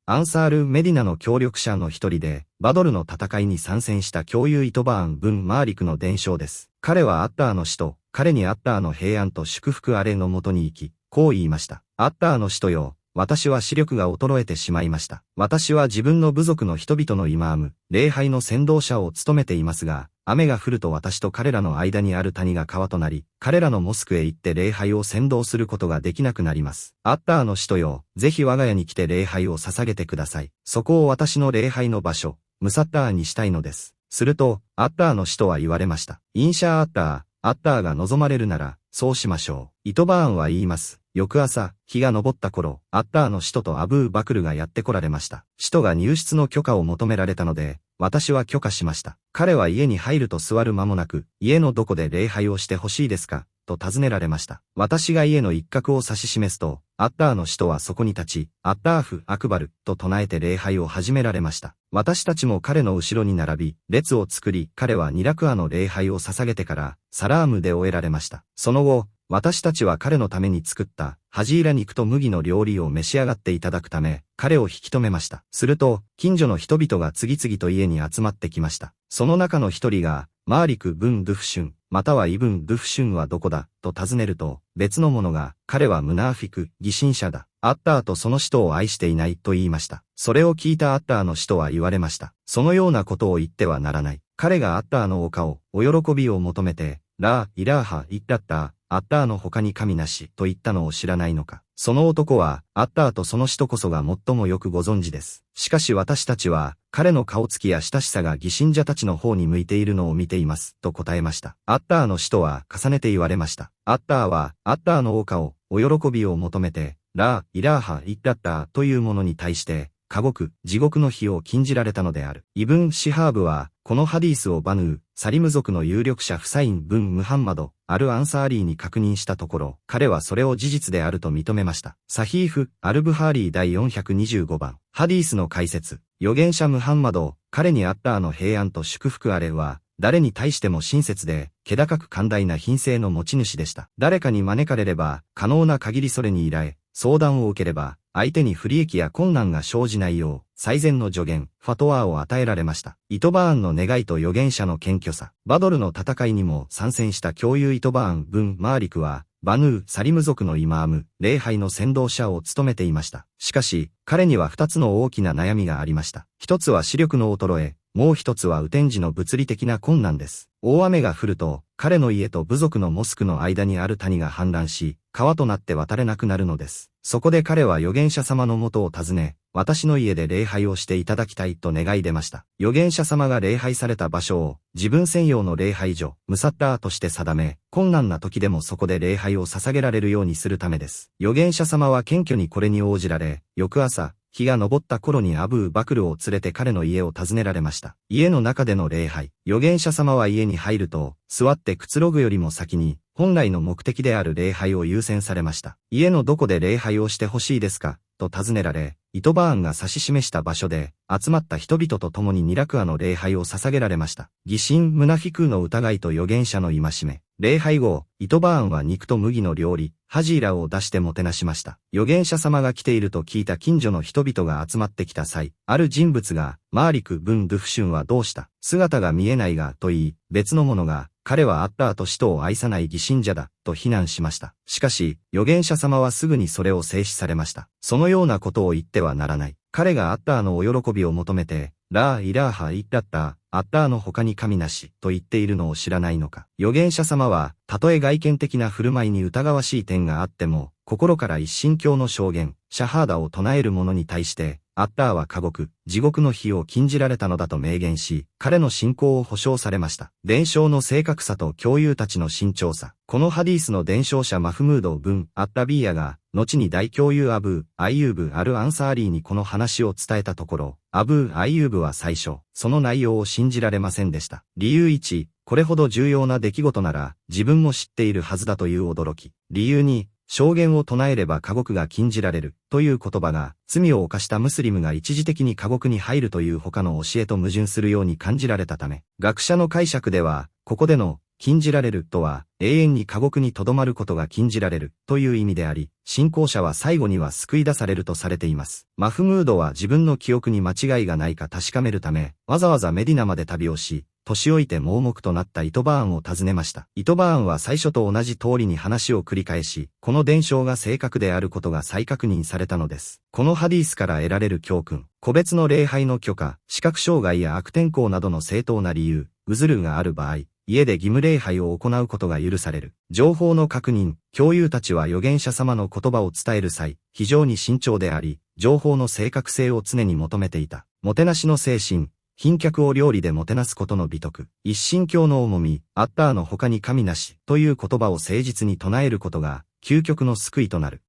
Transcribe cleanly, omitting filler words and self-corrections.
アンサール・メディナの協力者の一人で、バドルの戦いに参戦した共有イトバーン・ブン・マーリクの伝承です。彼はアッターの死と、彼にアッターの平安と祝福あれのもとに行き、こう言いました。アッターの使徒よ、私は視力が衰えてしまいました。私は自分の部族の人々のイマーム、礼拝の先導者を務めていますが、雨が降ると私と彼らの間にある谷が川となり、彼らのモスクへ行って礼拝を先導することができなくなります。アッターの使徒よ、ぜひ我が家に来て礼拝を捧げてください。そこを私の礼拝の場所、ムサッターにしたいのです。すると、アッターの使徒は言われました。インシャーアッターが望まれるなら、そうしましょう。イトバーンは言います。翌朝、日が昇った頃、アッターの使徒とアブーバクルがやってこられました。使徒が入室の許可を求められたので、私は許可しました。彼は家に入ると座る間もなく、家のどこで礼拝をしてほしいですかと尋ねられました。私が家の一角を指し示すと、アッターの使徒はそこに立ち、アッターフ・アクバルと唱えて礼拝を始められました。私たちも彼の後ろに並び、列を作り、彼はニラクアの礼拝を捧げてから、サラームで終えられました。その後、私たちは彼のために作ったハジーラ肉と麦の料理を召し上がっていただくため、彼を引き止めました。すると、近所の人々が次々と家に集まってきました。その中の一人が、マーリク・ブン・ドゥフシュン、またはイブン・ドゥフシュンはどこだと尋ねると、別の者が、彼はムナーフィク、疑心者だ。アッターとその使徒を愛していないと言いました。それを聞いたアッターの使徒は言われました。そのようなことを言ってはならない。彼がアッターの丘を、お喜びを求めて、ラー・イラーハ・イッタッター、アッターの他に神なしと言ったのを知らないのか。その男は、アッターとその使徒こそが最もよくご存知です。しかし私たちは、彼の顔つきや親しさが疑信者たちの方に向いているのを見ています、と答えました。アッターの使徒は重ねて言われました。アッターは、アッターの丘を、お喜びを求めて、ラー・イラーハ・イッタッターというものに対して、地獄の火を禁じられたのである。イブン・シハーブは、このハディースをバヌー、サリム族の有力者フサイン・ブン・ムハンマド、アル・アンサーリーに確認したところ、彼はそれを事実であると認めました。サヒーフ・アルブハーリー第425番。ハディースの解説。預言者ムハンマド、彼にアッターの平安と祝福あれは、誰に対しても親切で、気高く寛大な品性の持ち主でした。誰かに招かれれば、可能な限りそれに依頼、相談を受ければ、相手に不利益や困難が生じないよう、最善の助言、ファトワーを与えられました。イトバーンの願いと預言者の謙虚さ。バドルの戦いにも参戦した共有イトバーン・ブン・マーリクは、バヌー・サリム族のイマーム、礼拝の先導者を務めていました。しかし、彼には二つの大きな悩みがありました。一つは視力の衰え、もう一つは雨天時の物理的な困難です。大雨が降ると、彼の家と部族のモスクの間にある谷が氾濫し、川となって渡れなくなるのです。そこで彼は預言者様のもとを訪ね、私の家で礼拝をしていただきたいと願い出ました。預言者様が礼拝された場所を自分専用の礼拝所、ムサッターとして定め、困難な時でもそこで礼拝を捧げられるようにするためです。預言者様は謙虚にこれに応じられ、翌朝、日が昇った頃にアブー・バクルを連れて彼の家を訪ねられました。家の中での礼拝。預言者様は家に入ると、座ってくつろぐよりも先に、本来の目的である礼拝を優先されました。家のどこで礼拝をしてほしいですかと尋ねられ、イトバーンが指し示した場所で、集まった人々と共にニラクアの礼拝を捧げられました。疑心ムナフィクーの疑いと預言者の戒め。礼拝後、イトバーンは肉と麦の料理、ハジーラを出してもてなしました。預言者様が来ていると聞いた近所の人々が集まってきた際、ある人物が、マーリク・ブン・ドゥフシュンはどうした？姿が見えないが、と言い、別の者が、彼はアッターと使徒を愛さない疑信者だ、と非難しました。しかし、預言者様はすぐにそれを制止されました。そのようなことを言ってはならない。彼がアッターのお喜びを求めて、ラー・イラーハ・イッタッター、アッターの他に神なし、と言っているのを知らないのか。預言者様は、たとえ外見的な振る舞いに疑わしい点があっても、心から一神教の証言、シャハーダを唱える者に対して、アッターは地獄の火を禁じられたのだと明言し、彼の信仰を保証されました。伝承の正確さと教友たちの慎重さ。このハディースの伝承者マフムード・ブン・アッタビーヤが、後に大教友アブー・アイユーブ・アル・アンサーリーにこの話を伝えたところ、アブー・アイユーブは最初、その内容を信じられませんでした。理由1、これほど重要な出来事なら、自分も知っているはずだという驚き。理由2、証言を唱えれば地獄が禁じられるという言葉が罪を犯したムスリムが一時的に地獄に入るという他の教えと矛盾するように感じられたため、学者の解釈では、ここでの禁じられるとは、永遠に過獄に留まることが禁じられるという意味であり、信仰者は最後には救い出されるとされています。マフムードは自分の記憶に間違いがないか確かめるため、わざわざメディナまで旅をし、年老いて盲目となったイトバーンを訪ねました。イトバーンは最初と同じ通りに話を繰り返し、この伝承が正確であることが再確認されたのです。このハディースから得られる教訓、個別の礼拝の許可、視覚障害や悪天候などの正当な理由、ウズルーがある場合、家で義務礼拝を行うことが許される。情報の確認、教友たちは預言者様の言葉を伝える際、非常に慎重であり、情報の正確性を常に求めていた。もてなしの精神、賓客を料理でもてなすことの美徳、一神教の重み、アッターの他に神なしという言葉を誠実に唱えることが、究極の救いとなる。